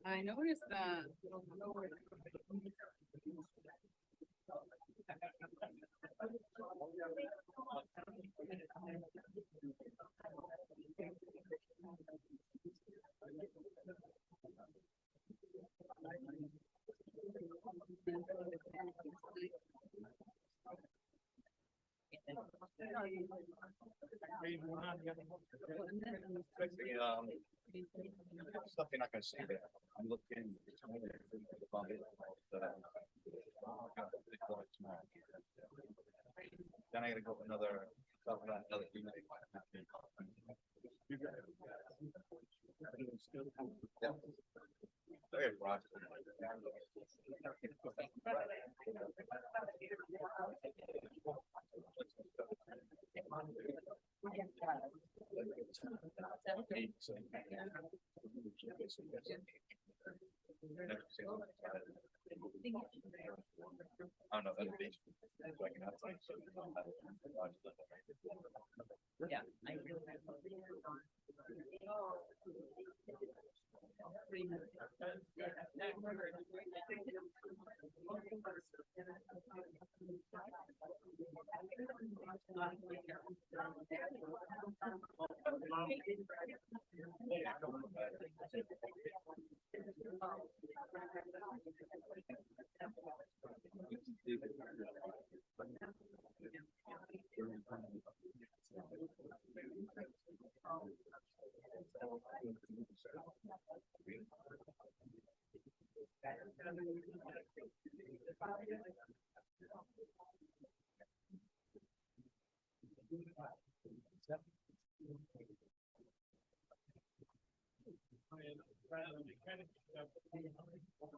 I noticed that. Stuff you're not gonna see there. I'm looking. Then I gotta go another. Yeah. Very rough. I don't know. Yeah.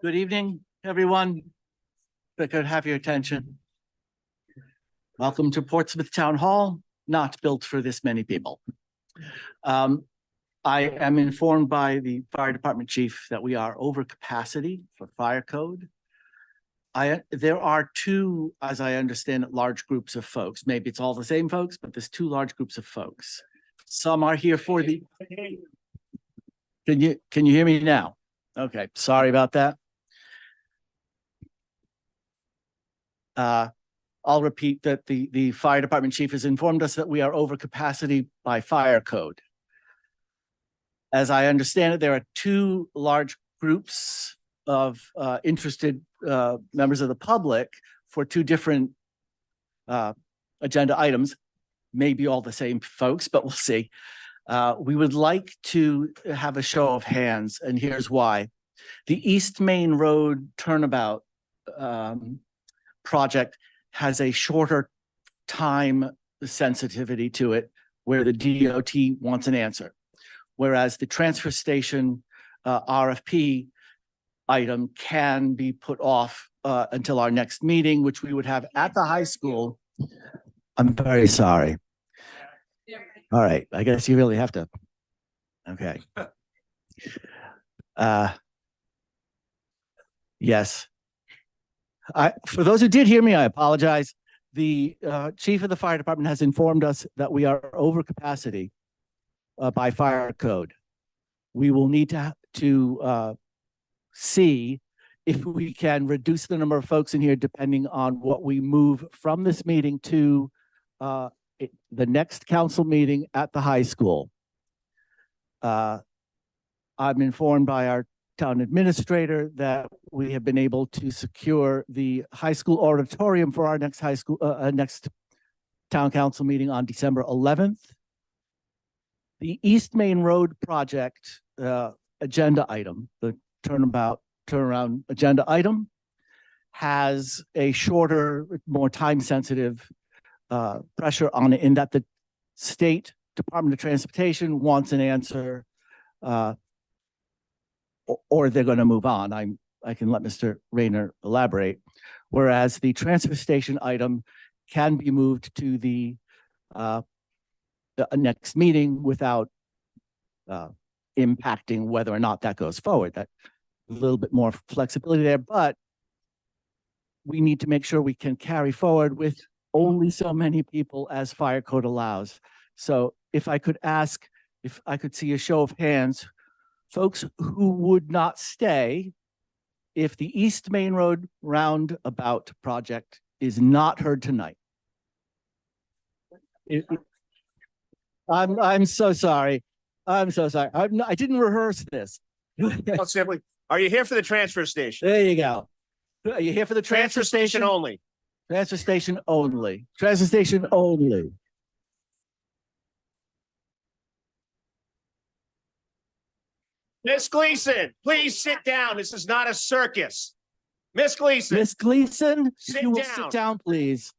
Good evening, everyone. If I could have your attention. Welcome to Portsmouth Town Hall, not built for this many people. I am informed by the fire department chief that we are over capacity for fire code. There are two, as I understand it, large groups of folks. Maybe it's all the same folks, but there's two large groups of folks. Some are here for the. Can you hear me now? Okay, sorry about that. I'll repeat that the fire department chief has informed us that we are over capacity by fire code. As I understand it, there are two large groups of interested members of the public for two different agenda items, maybe all the same folks, but we'll see. We would like to have a show of hands, and here's why. The East Main Road turnabout project has a shorter time sensitivity to it where the DOT wants an answer. Whereas the transfer station RFP item can be put off until our next meeting, which we would have at the high school. I'm very sorry. All right, I guess you really have to. Okay. Yes. For those who did hear me, I apologize. The chief of the fire department has informed us that we are over capacity by fire code. We will need to see if we can reduce the number of folks in here depending on what we move from this meeting to the next council meeting at the high school. I'm informed by our town administrator that we have been able to secure the high school auditorium for our next next town council meeting on December 11th. The East Main Road project agenda item, the turnaround agenda item, has a shorter, more time-sensitive pressure on it in that the State Department of Transportation wants an answer, or they're going to move on. I can let Mr. Rayner elaborate. Whereas the transfer station item can be moved to the next meeting without impacting whether or not that goes forward. That a little bit more flexibility there, but we need to make sure we can carry forward with only so many people as fire code allows. So if I could ask, if I could see a show of hands, folks who would not stay if the East Main Road roundabout project is not heard tonight. I'm so sorry. I'm so sorry. I didn't rehearse this. Oh, simply, are you here for the transfer station? There you go. Are you here for the transfer station? Only. Transfer station only. Transfer station only. Miss Gleason, please sit down. This is not a circus. Miss Gleason, Miss Gleason, Sit if you will down. sit down, please.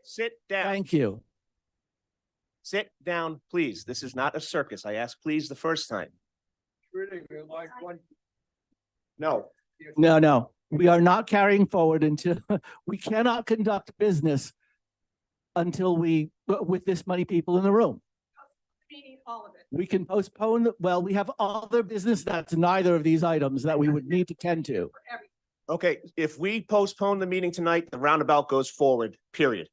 sit down. Thank you. Sit down, please. This is not a circus. I asked please the first time. No, No. We are not carrying forward until we cannot conduct business until with this many people in the room. Meaning all of it. We can postpone, well, we have other business that's neither of these items that we would need to tend to. For every, okay, if we postpone the meeting tonight, the roundabout goes forward, period.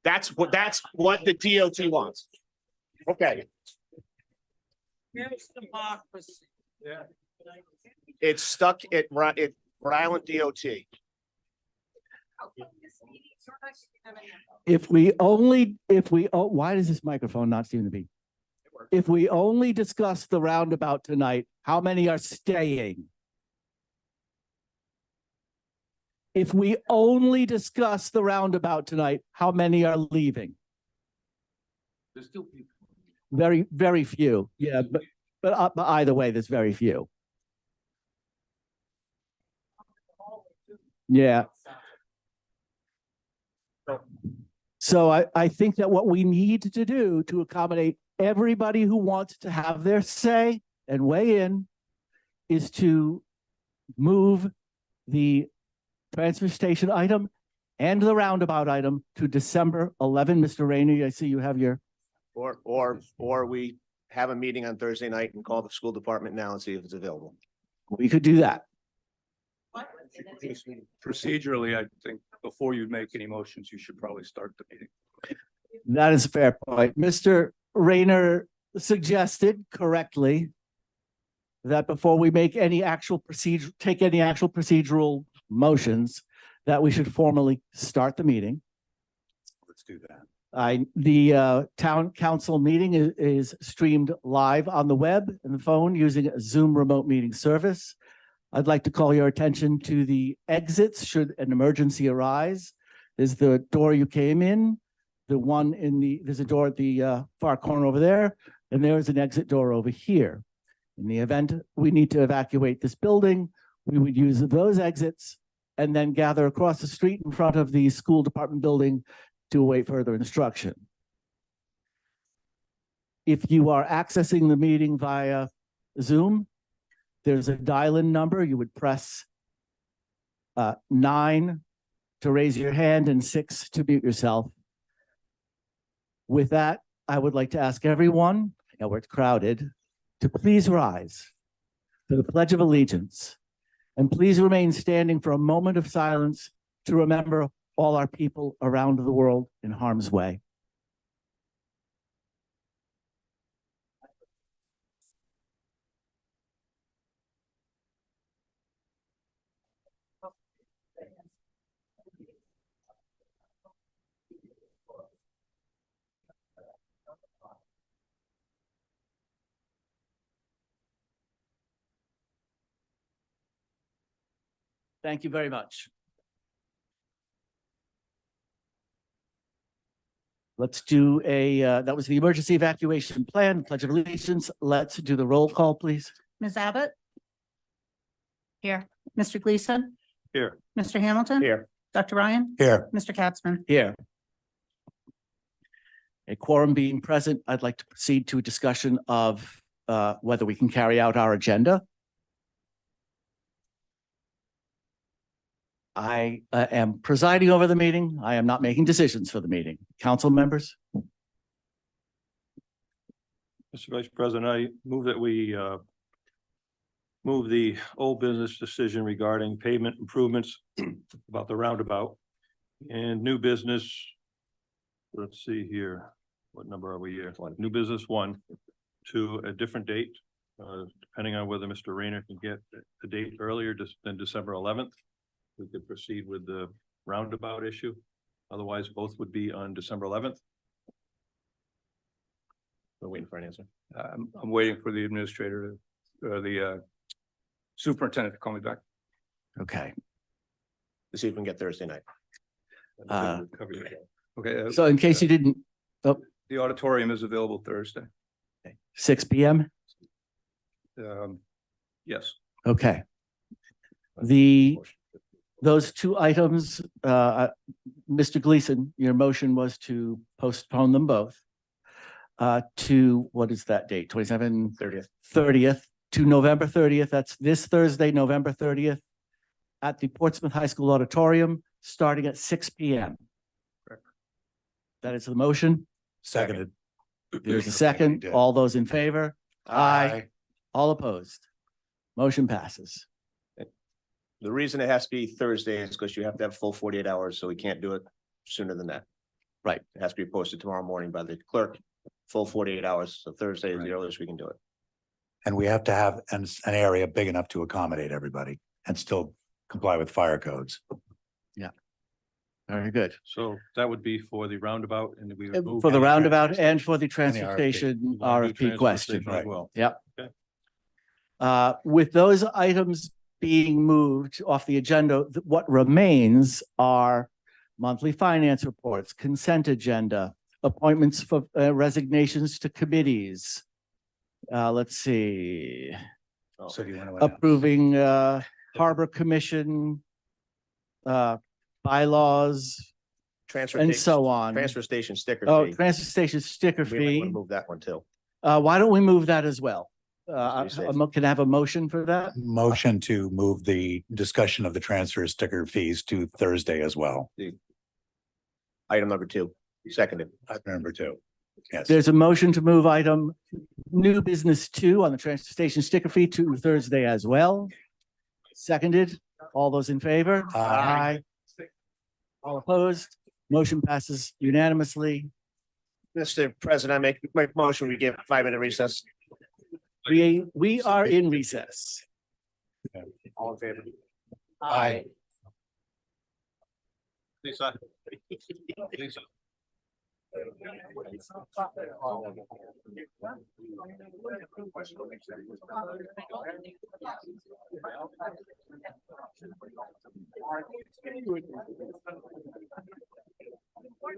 That's what the DOT wants. Okay, here's democracy. Yeah. It's stuck at Rhode Island DOT. How come this meeting is not having a- Why does this microphone not seem to be? If we only discuss the roundabout tonight, how many are staying? If we only discuss the roundabout tonight, how many are leaving? There's still people. Very, very few. Yeah, but either way, there's very few. Yeah. So I think that what we need to do to accommodate everybody who wants to have their say and weigh in is to move the transfer station item and the roundabout item to December 11. Mr. Rainey, I see you have your, Or we have a meeting on Thursday night and call the school department now and see if it's available. we could do that. What? Procedurally, I think before you make any motions, you should probably start the meeting. That is a fair point. Mr. Rayner suggested correctly that before we make any actual procedure, take any actual procedural motions, that we should formally start the meeting. Let's do that. The town council meeting is streamed live on the web and the phone using a Zoom remote meeting service. I'd like to call your attention to the exits should an emergency arise. There's the door you came in, there's a door at the far corner over there, and there's an exit door over here. In the event we need to evacuate this building, we would use those exits and then gather across the street in front of the school department building to await further instruction. If you are accessing the meeting via Zoom, there's a dial-in number. You would press 9 to raise your hand and 6 to mute yourself. With that, I would like to ask everyone, now we're crowded, to please rise for the Pledge of Allegiance. And please remain standing for a moment of silence to remember all our people around the world in harm's way. Thank you very much. Let's do that was the emergency evacuation plan, Pledge of Allegiance. Let's do the roll call, please. Ms. Abbott? Here. Mr. Gleason? Here. Mr. Hamilton. Here. Dr. Ryan, Here. Mr. Katzman. Here. A quorum being present, I'd like to proceed to a discussion of whether we can carry out our agenda. I am presiding over the meeting. I am not making decisions for the meeting. Council members? Mr. Vice President, I move that we move the old business decision regarding pavement improvements about the roundabout and new business. Let's see here, what number are we here? New business 1 to a different date, depending on whether Mr. Rayner can get a date earlier than December 11th. We could proceed with the roundabout issue. Otherwise, both would be on December 11th. We're waiting for an answer. I'm waiting for the administrator to, the superintendent to call me back. Okay. To see if we can get Thursday night. Okay. So in case you didn't, The auditorium is available Thursday. 6 p.m.? Yes. Okay. Those two items, Mr. Gleason, your motion was to postpone them both to, what is that date? 27? 30th to November 30th. That's this Thursday, November 30th at the Portsmouth High School Auditorium, starting at 6 p.m. Correct. That is the motion. Seconded. There's a second. All those in favor? Aye. All opposed? Motion passes. The reason it has to be Thursday is because you have to have full 48 hours, so we can't do it sooner than that. Right. It has to be posted tomorrow morning by the clerk, full 48 hours, so Thursday is Right. the earliest we can do it. And we have to have an area big enough to accommodate everybody and still comply with fire codes. Very good. So that would be for the roundabout and we would move. For the any roundabout transfer and for the RFP. transfer station station. RFP question. Transfer station as well. Yep. Okay. With those items being moved off the agenda, what remains are monthly finance reports, consent agenda, appointments for resignations to committees. Let's see, So do you want to? approving Harbor Commission bylaws Transfer and station- so on. Transfer station sticker Oh, fee. transfer station sticker We might want to fee. move that one too. Why don't we move that as well? That's what he Can I have a motion for that? Motion to move the discussion of the transfer sticker fees to Thursday as well. Item number 2, seconded. Number 2. Yes. There's a motion to move item new business 2 on the transfer station sticker fee to Thursday as well. Seconded. All those in favor? Aye. All opposed? Motion passes unanimously. Mr. President, I make motion, we give 5-minute recess. We are in recess. All in favor? Aye. Lisa. Lisa.